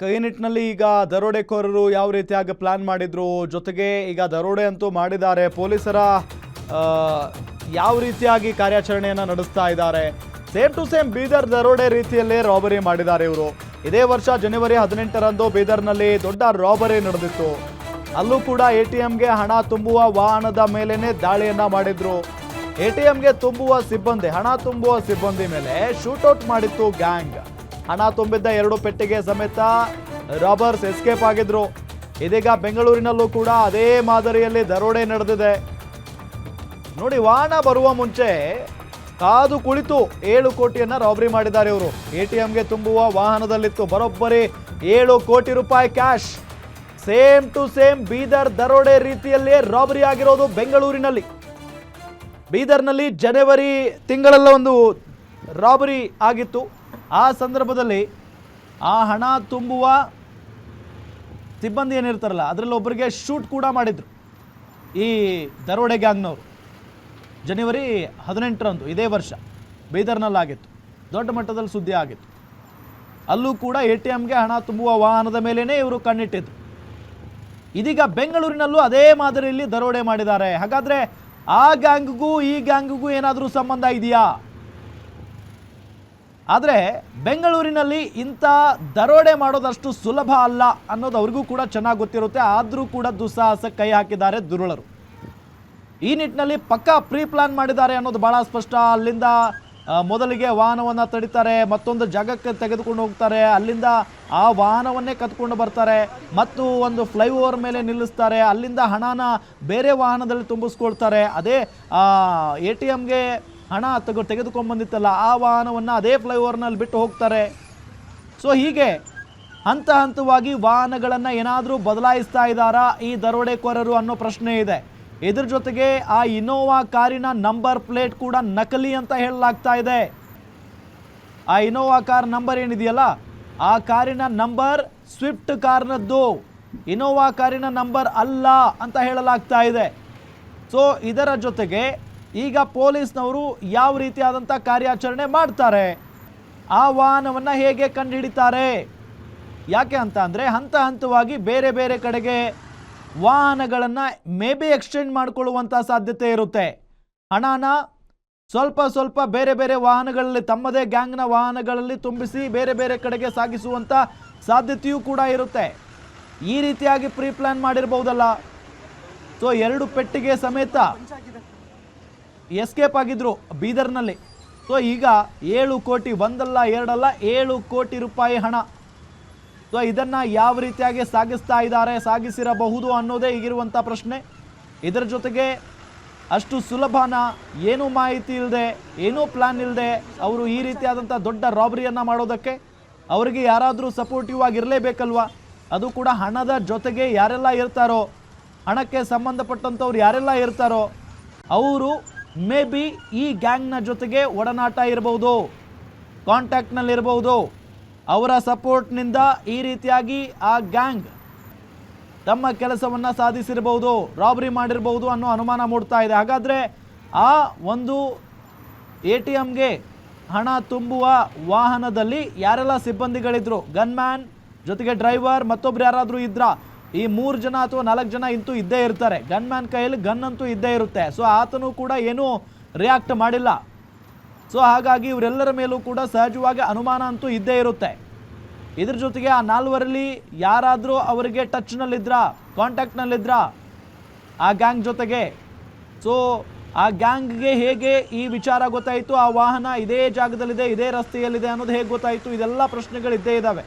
ಈ ನಿಟ್ಟಿನಲ್ಲಿ ಈಗ ದರೋಡೆಕೋರರು ಯಾವ ರೀತಿಯಾಗಿ ಪ್ಲಾನ್ ಮಾಡಿದ್ರು, ಜೊತೆಗೆ ಈಗ ದರೋಡೆ ಅಂತೂ ಮಾಡಿದ್ದಾರೆ, ಪೊಲೀಸರ ಯಾವ ರೀತಿಯಾಗಿ ಕಾರ್ಯಾಚರಣೆಯನ್ನು ನಡೆಸ್ತಾ ಇದ್ದಾರೆ. ಸೇಮ್ ಟು ಸೇಮ್ ಬೀದರ್ ದರೋಡೆ ರೀತಿಯಲ್ಲೇ ರಾಬರಿ ಮಾಡಿದ್ದಾರೆ ಇವರು. ಇದೇ ವರ್ಷ ಜನವರಿ 18ರಂದು ಬೀದರ್ನಲ್ಲಿ ದೊಡ್ಡ ರಾಬರಿ ನಡೆದಿತ್ತು. ಅಲ್ಲೂ ಕೂಡ ATMಗೆ ಹಣ ತುಂಬುವ ವಾಹನದ ಮೇಲೇನೆ ದಾಳಿಯನ್ನ ಮಾಡಿದ್ರು. ATMಗೆ ತುಂಬುವ ಸಿಬ್ಬಂದಿ, ಹಣ ತುಂಬುವ ಸಿಬ್ಬಂದಿ ಮೇಲೆ ಶೂಟೌಟ್ ಮಾಡಿತ್ತು ಗ್ಯಾಂಗ್. ಹಣ ತುಂಬಿದ್ದ 2 ಪೆಟ್ಟಿಗೆ ಸಮೇತ ರಾಬರ್ಸ್ ಎಸ್ಕೇಪ್ ಆಗಿದ್ರು. ಇದೀಗ ಬೆಂಗಳೂರಿನಲ್ಲೂ ಕೂಡ ಅದೇ ಮಾದರಿಯಲ್ಲಿ ದರೋಡೆ ನಡೆದಿದೆ. ನೋಡಿ, ವಾಹನ ಬರುವ ಮುಂಚೆ ಕಾದು ಕುಳಿತು 7 ಕೋಟಿಯನ್ನ ರಾಬರಿ ಮಾಡಿದ್ದಾರೆ ಇವರು. ATMಗೆ ತುಂಬುವ ವಾಹನದಲ್ಲಿತ್ತು ಬರೋಬ್ಬರಿ 7 ಕೋಟಿ ರೂಪಾಯಿ cash. Same to same Bidar ದರೋಡೆ ರೀತಿಯಲ್ಲೇ ರಾಬರಿ ಆಗಿರೋದು ಬೆಂಗಳೂರಿನಲ್ಲಿ. ಬೀದರ್ನಲ್ಲಿ ಜನವರಿ ತಿಂಗಳೆಲ್ಲ ಒಂದು ರಾಬರಿ ಆಗಿತ್ತು. ಆ ಸಂದರ್ಭದಲ್ಲಿ ಆ ಹಣ ತುಂಬುವ ಸಿಬ್ಬಂದಿ ಏನಿರ್ತಾರಲ್ಲ ಅದರಲ್ಲಿ ಒಬ್ಬರಿಗೆ ಶೂಟ್ ಕೂಡ ಮಾಡಿದ್ರು ಈ ದರೋಡೆ ಗ್ಯಾಂಗ್ನವರು. ಜನವರಿ 18ರಂದು ಇದೇ ವರ್ಷ ಬೀದರ್ನಲ್ಲಾಗಿತ್ತು. ದೊಡ್ಡ ಮಟ್ಟದಲ್ಲಿ ಸುದ್ದಿ ಆಗಿತ್ತು. ಅಲ್ಲೂ ಕೂಡ ATMಗೆ ಹಣ ತುಂಬುವ ವಾಹನದ ಮೇಲೇನೆ ಇವರು ಕಣ್ಣಿಟ್ಟಿದ್ರು. ಇದೀಗ ಬೆಂಗಳೂರಿನಲ್ಲೂ ಅದೇ ಮಾದರಿಯಲ್ಲಿ ದರೋಡೆ ಮಾಡಿದ್ದಾರೆ. ಹಾಗಾದ್ರೆ ಆ ಗ್ಯಾಂಗ್ಗೂ ಈ ಗ್ಯಾಂಗ್ಗೂ ಏನಾದರೂ ಸಂಬಂಧ ಇದೆಯಾ? ಆದರೆ ಬೆಂಗಳೂರಿನಲ್ಲಿ ಇಂಥ ದರೋಡೆ ಮಾಡೋದಷ್ಟು ಸುಲಭ ಅಲ್ಲ ಅನ್ನೋದು ಅವ್ರಿಗೂ ಕೂಡ ಚೆನ್ನಾಗಿ ಗೊತ್ತಿರುತ್ತೆ. ಆದರೂ ಕೂಡ ದುಸ್ಸಾಹಸ ಕೈ ಹಾಕಿದ್ದಾರೆ ದುರುಳರು. ಈ ನಿಟ್ಟಿನಲ್ಲಿ ಪಕ್ಕಾ ಪ್ರೀ ಪ್ಲಾನ್ ಮಾಡಿದ್ದಾರೆ ಅನ್ನೋದು ಬಹಳ ಸ್ಪಷ್ಟ. ಅಲ್ಲಿಂದ ಮೊದಲಿಗೆ ವಾಹನವನ್ನು ತಡಿತಾರೆ, ಮತ್ತೊಂದು ಜಾಗಕ್ಕೆ ತೆಗೆದುಕೊಂಡು ಹೋಗ್ತಾರೆ, ಅಲ್ಲಿಂದ ಆ ವಾಹನವನ್ನೇ ಕತ್ಕೊಂಡು ಬರ್ತಾರೆ, ಮತ್ತು ಒಂದು ಫ್ಲೈಓವರ್ ಮೇಲೆ ನಿಲ್ಲಿಸ್ತಾರೆ, ಅಲ್ಲಿಂದ ಹಣನ ಬೇರೆ ವಾಹನದಲ್ಲಿ ತುಂಬಿಸ್ಕೊಳ್ತಾರೆ. ಅದೇ ATMಗೆ ಹಣ ತೆಗೆದುಕೊಂಡ್ಬಂದಿತ್ತಲ್ಲ ಆ ವಾಹನವನ್ನು ಅದೇ ಫ್ಲೈಓವರ್ನಲ್ಲಿ ಬಿಟ್ಟು ಹೋಗ್ತಾರೆ. ಸೊ ಹೀಗೆ ಹಂತ ಹಂತವಾಗಿ ವಾಹನಗಳನ್ನು ಏನಾದರೂ ಬದಲಾಯಿಸ್ತಾ ಇದ್ದಾರಾ ಈ ದರೋಡೆಕೋರರು ಅನ್ನೋ ಪ್ರಶ್ನೆ ಇದೆ. ಇದ್ರ ಜೊತೆಗೆ ಆ ಇನೋವಾ ಕಾರಿನ ನಂಬರ್ ಪ್ಲೇಟ್ ಕೂಡ ನಕಲಿ ಅಂತ ಹೇಳಲಾಗ್ತಾ ಇದೆ. ಆ ಇನೋವಾ ಕಾರ್ ನಂಬರ್ ಏನಿದೆಯಲ್ಲ ಆ ಕಾರಿನ ನಂಬರ್ ಸ್ವಿಫ್ಟ್ ಕಾರ್ನದ್ದು, ಇನೋವಾ ಕಾರಿನ ನಂಬರ್ ಅಲ್ಲ ಅಂತ ಹೇಳಲಾಗ್ತಾ ಇದೆ. ಸೊ ಇದರ ಜೊತೆಗೆ ಈಗ ಪೊಲೀಸ್ನವರು ಯಾವ ರೀತಿಯಾದಂಥ ಕಾರ್ಯಾಚರಣೆ ಮಾಡ್ತಾರೆ, ಆ ವಾಹನವನ್ನು ಹೇಗೆ ಕಂಡುಹಿಡಿತಾರೆ, ಯಾಕೆ ಅಂತ ಅಂದರೆ ಹಂತ ಹಂತವಾಗಿ ಬೇರೆ ಬೇರೆ ಕಡೆಗೆ ವಾಹನಗಳನ್ನು ಮೇ ಬಿ ಎಕ್ಸ್ಚೇಂಜ್ ಮಾಡಿಕೊಳ್ಳುವಂಥ ಸಾಧ್ಯತೆ ಇರುತ್ತೆ. ಹಣನ ಸ್ವಲ್ಪ ಸ್ವಲ್ಪ ಬೇರೆ ಬೇರೆ ವಾಹನಗಳಲ್ಲಿ, ತಮ್ಮದೇ ಗ್ಯಾಂಗ್ನ ವಾಹನಗಳಲ್ಲಿ ತುಂಬಿಸಿ ಬೇರೆ ಬೇರೆ ಕಡೆಗೆ ಸಾಗಿಸುವಂಥ ಸಾಧ್ಯತೆಯೂ ಕೂಡ ಇರುತ್ತೆ. ಈ ರೀತಿಯಾಗಿ ಪ್ರೀ ಪ್ಲಾನ್ ಮಾಡಿರ್ಬೋದಲ್ಲ. ಸೊ 2 ಪೆಟ್ಟಿಗೆ ಸಮೇತ ಎಸ್ಕೇಪ್ ಆಗಿದ್ರು ಬೀದರ್ನಲ್ಲಿ. ಸೊ ಈಗ 7 ಕೋಟಿ, ಒಂದಲ್ಲ ಎರಡಲ್ಲ 7 ಕೋಟಿ ರೂಪಾಯಿ ಹಣ. ಸೊ ಇದನ್ನು ಯಾವ ರೀತಿಯಾಗಿ ಸಾಗಿಸ್ತಾ ಇದ್ದಾರೆ, ಸಾಗಿಸಿರಬಹುದು ಅನ್ನೋದೇ ಈಗಿರುವಂಥ ಪ್ರಶ್ನೆ. ಇದರ ಜೊತೆಗೆ ಅಷ್ಟು ಸುಲಭನ, ಏನೂ ಮಾಹಿತಿ ಇಲ್ಲದೆ, ಏನೂ ಪ್ಲಾನ್ ಇಲ್ಲದೆ ಅವರು ಈ ರೀತಿಯಾದಂಥ ದೊಡ್ಡ ರಾಬರಿಯನ್ನು ಮಾಡೋದಕ್ಕೆ ಅವರಿಗೆ ಯಾರಾದರೂ ಸಪೋರ್ಟಿವ್ ಆಗಿರಲೇಬೇಕಲ್ವ. ಅದು ಕೂಡ ಹಣದ ಜೊತೆಗೆ ಯಾರೆಲ್ಲ ಇರ್ತಾರೋ, ಹಣಕ್ಕೆ ಸಂಬಂಧಪಟ್ಟಂಥವ್ರು ಯಾರೆಲ್ಲ ಇರ್ತಾರೋ ಅವರು ಮೇ ಬಿ ಈ ಗ್ಯಾಂಗ್ನ ಜೊತೆಗೆ ಒಡನಾಟ ಇರಬಹುದು, ಕಾಂಟ್ಯಾಕ್ಟ್ನಲ್ಲಿರ್ಬೋದು. ಅವರ ಸಪೋರ್ಟ್ನಿಂದ ಈ ರೀತಿಯಾಗಿ ಆ ಗ್ಯಾಂಗ್ ತಮ್ಮ ಕೆಲಸವನ್ನು ಸಾಧಿಸಿರಬಹುದು, ರಾಬರಿ ಮಾಡಿರಬಹುದು ಅನ್ನೋ ಅನುಮಾನ ಮೂಡ್ತಾ ಇದೆ. ಹಾಗಾದರೆ ಆ ಒಂದು ATMಗೆ ಹಣ ತುಂಬುವ ವಾಹನದಲ್ಲಿ ಯಾರೆಲ್ಲ ಸಿಬ್ಬಂದಿಗಳಿದ್ರು, ಗನ್ಮ್ಯಾನ್ ಜೊತೆಗೆ ಡ್ರೈವರ್, ಮತ್ತೊಬ್ರು ಯಾರಾದರೂ ಇದ್ರಾ? ಈ 3 ಜನ ಅಥವಾ 4 ಜನ ಇಂತೂ ಇದ್ದೇ ಇರ್ತಾರೆ. ಗನ್ಮ್ಯಾನ್ ಕೈಯಲ್ಲಿ ಗನ್ ಅಂತೂ ಇದ್ದೇ ಇರುತ್ತೆ. ಸೊ ಆತನು ಕೂಡ ಏನೂ ರಿಯಾಕ್ಟ್ ಮಾಡಿಲ್ಲ. ಸೊ ಹಾಗಾಗಿ ಇವರೆಲ್ಲರ ಮೇಲೂ ಕೂಡ ಸಹಜವಾಗಿ ಅನುಮಾನ ಅಂತೂ ಇದ್ದೇ ಇರುತ್ತೆ. ಇದ್ರ ಜೊತೆಗೆ ಆ 4ರಲ್ಲಿ ಯಾರಾದರೂ ಅವರಿಗೆ ಟಚ್ನಲ್ಲಿದ್ರಾ, ಕಾಂಟ್ಯಾಕ್ಟ್ನಲ್ಲಿದ್ರಾ ಆ ಗ್ಯಾಂಗ್ ಜೊತೆಗೆ? ಸೊ ಆ ಗ್ಯಾಂಗ್ಗೆ ಹೇಗೆ ಈ ವಿಚಾರ ಗೊತ್ತಾಯಿತು, ಆ ವಾಹನ ಇದೇ ಜಾಗದಲ್ಲಿದೆ, ಇದೇ ರಸ್ತೆಯಲ್ಲಿದೆ ಅನ್ನೋದು ಹೇಗೆ ಗೊತ್ತಾಯಿತು? ಇದೆಲ್ಲ ಪ್ರಶ್ನೆಗಳು ಇದ್ದೇ ಇದ್ದಾವೆ.